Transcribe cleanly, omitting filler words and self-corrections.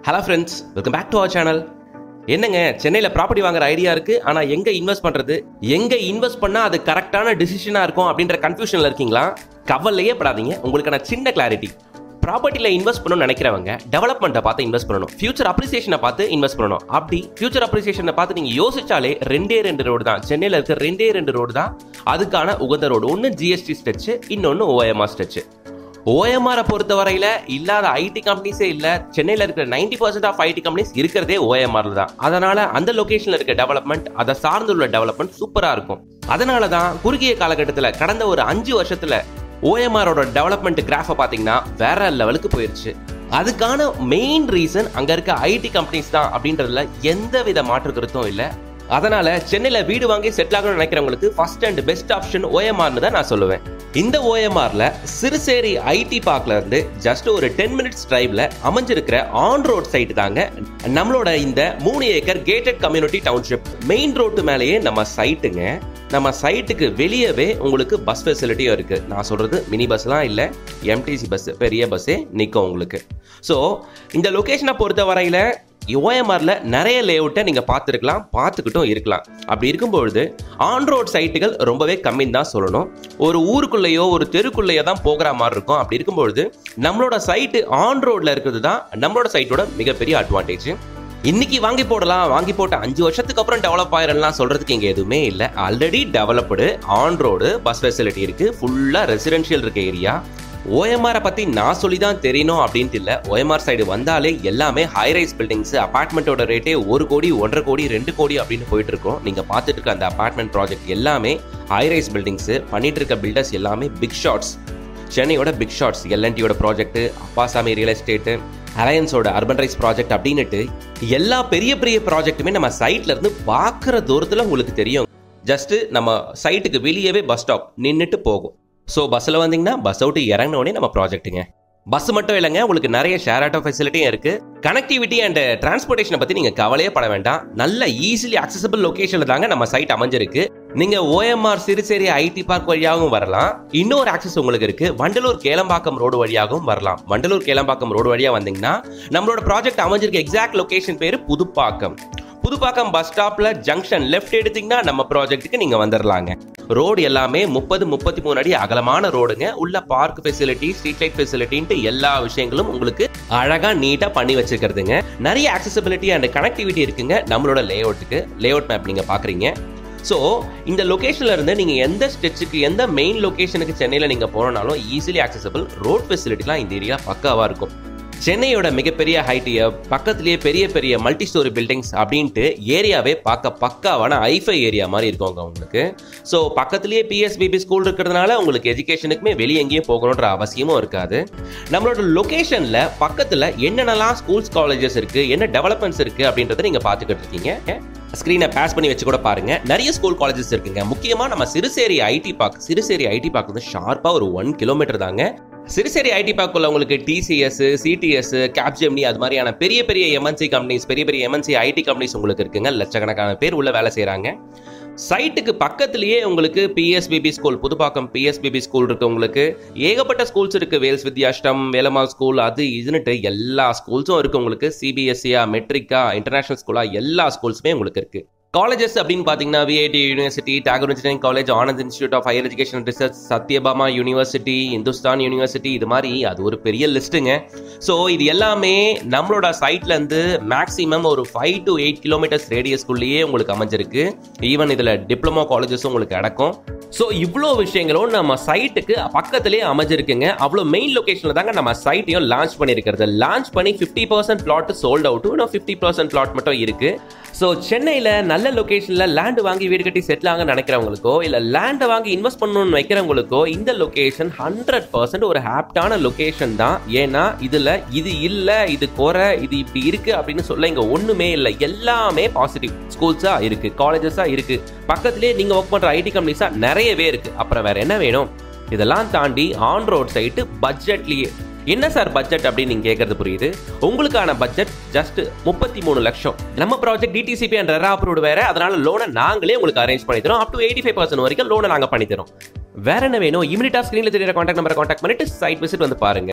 Hello friends, welcome back to our channel. என்னங்க, சென்னையில் property வாங்குற ஐடியா இருக்கு, ஆனால் எங்கே இன்வெஸ்ட் பண்ணுறது, எங்கே இன்வெஸ்ட் பண்ணால் அது கரெக்டான டிசிஷனாக இருக்கும் அப்படின்ற கன்ஃபியூஷனில் இருக்கீங்களா? கவலையே படாதீங்க, உங்களுக்கான சின்ன கிளாரிட்டி. ப்ராப்பர்ட்டியில் இன்வெஸ்ட் பண்ணணும்னு நினைக்கிறவங்க டெவலப்மெண்ட்டை பார்த்து இன்வெஸ்ட் பண்ணணும், ஃபியூச்சர் அப்ரிசியேஷனை பார்த்து இன்வெஸ்ட் பண்ணணும். அப்படி ஃபியூச்சர் அப்ரிசியேஷனை பார்த்து நீங்கள் யோசிச்சாலே ரெண்டு ரோடு தான், சென்னையில் இருக்க ரெண்டு ரோடு தான் அதுக்கான உகந்த ரோடு. ஒன்று ஜிஎஸ்டி ஸ்ட்ரெச்சு, இன்னொன்று ஓஎம்ஆர் ஸ்ட்ரெச்சு. ஓஎம்ஆரை பொறுத்த வரையில இல்லாத ஐடி கம்பெனிஸே இல்லை. சென்னையில் இருக்கிற 90% ஆஃப் ஐடி கம்பெனிஸ் இருக்கிறதே ஓஎம்ஆர்ல தான். அதனால அந்த லொகேஷன்ல இருக்க டெவலப்மெண்ட், அதை சார்ந்துள்ள டெவலப்மெண்ட் சூப்பரா இருக்கும். அதனால தான் குறுகிய காலகட்டத்தில் கடந்த ஒரு 5 வருஷத்துல ஓஎம்ஆரோட டெவலப்மெண்ட் கிராஃபை பார்த்தீங்கன்னா வேற லெவலுக்கு போயிருச்சு. அதுக்கான மெயின் ரீசன் அங்க இருக்க ஐடி கம்பெனிஸ் தான் அப்படின்றதுல எந்த வித மாற்று கருத்தும் இல்லை. அதனால சென்னையில் வீடு வாங்கி செட்டில் ஆகணும்னு நினைக்கிறவங்களுக்கு ஃபர்ஸ்ட் அண்ட் பெஸ்ட் ஆப்ஷன் ஓஎம்ஆர்னு தான் நான் சொல்லுவேன். இந்த ஓஎம்ஆர்ல சிறுசேரி ஐடி பார்க்ல இருந்து ஜஸ்ட் ஒரு 10 minutes டிரைவ்ல அமைஞ்சிருக்கிற ஆன் ரோட் சைட் தாங்க நம்மளோட இந்த 3 acre gated community township. Main road மேலேயே நம்ம சைட்டுங்க. நம்ம சைட்டுக்கு வெளியவே உங்களுக்கு பஸ் ஃபெசிலிட்டியும் இருக்கு. நான் சொல்றது மினி பஸ்லாம் இல்லை, எம்டிசி பஸ், பெரிய பஸ்ஸே நிற்கும் உங்களுக்கு. ஸோ இந்த லொகேஷனை பொறுத்த வரையில ஓஎம்ஆர்ல நிறைய லேஅவுட்டை நீங்க பார்த்துருக்கலாம், பார்த்துக்கிட்டும் இருக்கலாம். அப்படி இருக்கும்பொழுது ஆன் ரோட் சைட்டுகள் ரொம்பவே கம்மின்னு தான் சொல்லணும். ஒரு ஊருக்குள்ளேயோ ஒரு தெருக்குள்ளேயோ தான் போகிற மாதிரி இருக்கும். அப்படி இருக்கும்பொழுது நம்மளோட சைட்டு ஆன் ரோட்ல இருக்கிறது தான் நம்மளோட சைட்டோட மிகப்பெரிய அட்வான்டேஜ். இன்னைக்கு வாங்கி போடலாம், வாங்கி போட்ட 5 வருஷத்துக்கு அப்புறம் டெவலப் ஆயிரலாம் சொல்றதுக்கு இங்க எதுவுமே இல்லை. Already developed on road bus facility இருக்கு, ஃபுல்லா ரெசிடென்ஷியல் இருக்க ஏரியா. ஓஎம்ஆரை பத்தி நான் சொல்லி தான் தெரியணும் அப்படின்ட்டு இல்லை. ஓஎம்ஆர் சைடு வந்தாலே எல்லாமே ஹைரைஸ் பில்டிங்ஸ், அபார்ட்மெண்ட்டோட ரேட்டே 1 கோடி 1.5 கோடி 2 கோடி அப்படின்னு போயிட்டு இருக்கோம். நீங்க பார்த்துட்டு இருக்க அந்த அபார்ட்மெண்ட் ப்ராஜெக்ட் எல்லாமே ஹைரைஸ் பில்டிங்ஸ். பண்ணிட்டு இருக்க பில்டர்ஸ் எல்லாமே பிக் ஷாட்ஸ், சென்னையோட பிக் ஷாட்ஸ். எல்என்டியோட ப்ராஜெக்ட், அப்பாசாமி ரியல் எஸ்டேட், அலையன்ஸோட அர்பன் ரைஸ் ப்ராஜெக்ட் அப்படின்னுட்டு எல்லா பெரிய பெரிய ப்ராஜெக்ட்டுமே நம்ம சைட்ல இருந்து பார்க்குற தூரத்தில் உங்களுக்கு தெரியும். ஜஸ்ட் நம்ம சைட்டுக்கு வெளியவே பஸ் ஸ்டாப் நின்றுட்டு போகும். ஸோ பஸ்ஸில் வந்தீங்கன்னா பஸ் அவுட்டு இறங்கினோடனே நம்ம ப்ராஜெக்ட்டுங்க. பஸ் மட்டும் இல்லைங்க, உங்களுக்கு நிறைய ஷேர் ஆட்டோ ஃபெசிலிட்டியும் இருக்கு. கனெக்டிவிட்டி அண்ட் டிரான்ஸ்போர்ட்டேஷனை பற்றி நீங்கள் கவலையே பட வேண்டாம். நல்ல ஈஸிலி அக்சசபிள் லொகேஷனில் தாங்க நம்ம சைட் அமைஞ்சிருக்கு. நீங்க ஓஎம்ஆர் சிறுசேரி ஐடி பார்க் வழியாகவும் வரலாம். இன்னொரு ஆக்சஸ் உங்களுக்கு இருக்கு, வண்டலூர் கேளம்பாக்கம் ரோடு வழியாகவும் வரலாம். வண்டலூர் கேளம்பாக்கம் ரோடு வழியா வந்தீங்கன்னா நம்மளோட ப்ராஜெக்ட் அமைஞ்சிருக்க எக்ஸாக்ட் லொகேஷன் பேரு புதுப்பாக்கம். புதுப்பாக்கம் பஸ் ஸ்டாப்ல ஜங்ஷன் லெஃப்ட் எடுத்தீங்கன்னா நம்ம ப்ராஜெக்ட்டுக்கு நீங்க வந்துடலாங்க. ரோடு எல்லாமே 30-33 அடி அகலமான ரோடுங்க. உள்ள பார்க் ஃபெசிலிட்டி, ஸ்ட்ரீட் லைட் ஃபெசிலிட்டின்ட்டு எல்லா விஷயங்களும் உங்களுக்கு அழகா நீட்டா பண்ணி வச்சிருக்கிறதுங்க. நிறைய ஆக்சசிபிலிட்டி அண்ட் கனெக்டிவிட்டி இருக்குங்க நம்மளோட லேஅவுட்டுக்கு. லேஅவுட் மேப் நீங்க பாக்குறீங்க. ஸோ இந்த லொகேஷன்ல இருந்து நீங்க எந்த ஸ்டெச்சுக்கு, எந்த மெயின் லொகேஷனுக்கு சென்னையில் நீங்க போனாலும் ஈஸிலி ஆக்சசபிள். ரோட் ஃபெசிலிட்டிலாம் இந்த ஏரியா பக்காவா இருக்கும். சென்னையோட மிகப்பெரிய ஹைட்டிய பக்கத்திலேயே பெரிய பெரிய மல்டி ஸ்டோரி பில்டிங்ஸ் அப்படின்ட்டு ஏரியாவே பார்க்க பக்காவான ஐஃபை ஏரியா மாதிரி இருக்குங்க உங்களுக்கு. ஸோ பக்கத்திலேயே பிஎஸ்பிபி ஸ்கூல் இருக்கிறதுனால உங்களுக்கு எஜுகேஷனுக்குமே வெளியே எங்கேயும் போகணுன்ற அவசியமும் இருக்காது. நம்மளோட லொகேஷன்ல பக்கத்துல என்னென்னலாம் ஸ்கூல்ஸ், காலேஜஸ் இருக்கு, என்ன டெவலப்மெண்ட்ஸ் இருக்கு அப்படின்றத நீங்க பார்த்துக்கிட்டு இருக்கீங்க. ஸ்கிரீனை பாஸ் பண்ணி வச்சு கூட பாருங்க. நிறைய ஸ்கூல், காலேஜஸ் இருக்குங்க. முக்கியமா நம்ம Siruseri IT park, Siruseri IT park வந்து ஷார்ப்பா ஒரு 1 கிலோமீட்டர் தாங்க. சிறுசேரி ஐடி பார்க்குள்ள உங்களுக்கு டிசிஎஸ், சிடிஎஸ், கேப்ஜெமினி அது மாதிரியான பெரிய பெரிய எம்என்சி கம்பெனிஸ், பெரிய பெரிய எம்என்சி ஐடி கம்பெனிஸ் உங்களுக்கு இருக்குங்க. லட்சக்கணக்கான பேர் உள்ள வேலை செய்யறாங்க. சைட்டுக்கு பக்கத்திலேயே உங்களுக்கு PSBB school, Pudupakkam PSBB school இருக்கு. உங்களுக்கு ஏகப்பட்ட ஸ்கூல்ஸ் இருக்கு. வேல்ஸ் வித்யாஷ்டம், வேலம்மாள் ஸ்கூல், அது இதுன்னுட்டு எல்லா ஸ்கூல்ஸும் இருக்கு உங்களுக்கு. சிபிஎஸ்சியா, மெட்ரிக்கா, இன்டர்நேஷனல் ஸ்கூலா, எல்லா ஸ்கூல்ஸுமே உங்களுக்கு இருக்கு. காலேஜஸ் அப்படின்னு பார்த்தீங்கன்னா VIT university, Tagore engineering college, Anand institute of higher education research, Sathyabama university, Hindustan university, இது மாதிரி அது ஒரு பெரிய லிஸ்ட்டுங்க. ஸோ இது எல்லாமே நம்மளோட சைட்ல இருந்து மேக்ஸிமம் ஒரு 5 to 8 கிலோமீட்டர்ஸ் ரேடியஸ்குள்ளேயே உங்களுக்கு அமைஞ்சிருக்கு. ஈவன் இதுல டிப்ளமோ காலேஜஸும் உங்களுக்கு அடக்கும். ஸோ இவ்வளோ விஷயங்களும் நம்ம சைட்டுக்கு பக்கத்திலே அமைஞ்சிருக்குங்க. அவ்வளோ மெயின் லொகேஷன்ல தாங்க நம்ம சைட்டையும் லான்ச் பண்ணியிருக்கிறது. லான்ச் பண்ணி 50% பிளாட் சோல்ட் அவுட், இன்னும் 50% பிளாட் மட்டும் இருக்கு. ஸோ சென்னையில் நல்ல லொகேஷனில் லேண்டு வாங்கி வீடு கட்டி செட்டில் ஆக நினைக்கிறவங்களுக்கோ, இல்லை லேண்டை வாங்கி இன்வெஸ்ட் பண்ணணும்னு வைக்கிறவங்களுக்கோ இந்த லொகேஷன் 100% ஒரு ஹாப்டான லொகேஷன் தான். ஏன்னா இதில் இது இல்லை, இது குறை, இது இப்படி இருக்கு அப்படின்னு சொல்ல இங்கே ஒன்றுமே இல்லை. எல்லாமே பாசிட்டிவ். ஸ்கூல்ஸாக இருக்கு, காலேஜஸாக இருக்கு, பக்கத்திலே நீங்கள் ஒர்க் பண்ணுற ஐடி கம்பெனிஸாக நிறையவே இருக்கு. அப்புறம் வேற என்ன வேணும்? இதெல்லாம் தாண்டி ஆன் ரோட் சைட்டு பட்ஜெட்லேயே. என்ன சார் பட்ஜெட் அப்படின்னு நீங்க கேட்கறது புரியுது. உங்களுக்கான பட்ஜெட் ஜஸ்ட் 33 லட்சம். நம்ம project DTCP and RERA approved வேற, அதனால லோனை நாங்களே உங்களுக்கு அரேஞ்ச் பண்ணி தரோம். அப் டு 85% வரைக்கும் லோனை நாங்க பண்ணி தரோம். வேற என்ன வேணும்? இமிடியேட்டா ஸ்கிரீன்ல தெரியற கான்டாக்ட் நம்பரை கான்டாக்ட் பண்ணிட்டு சைட் விசிட் வந்து பாருங்க.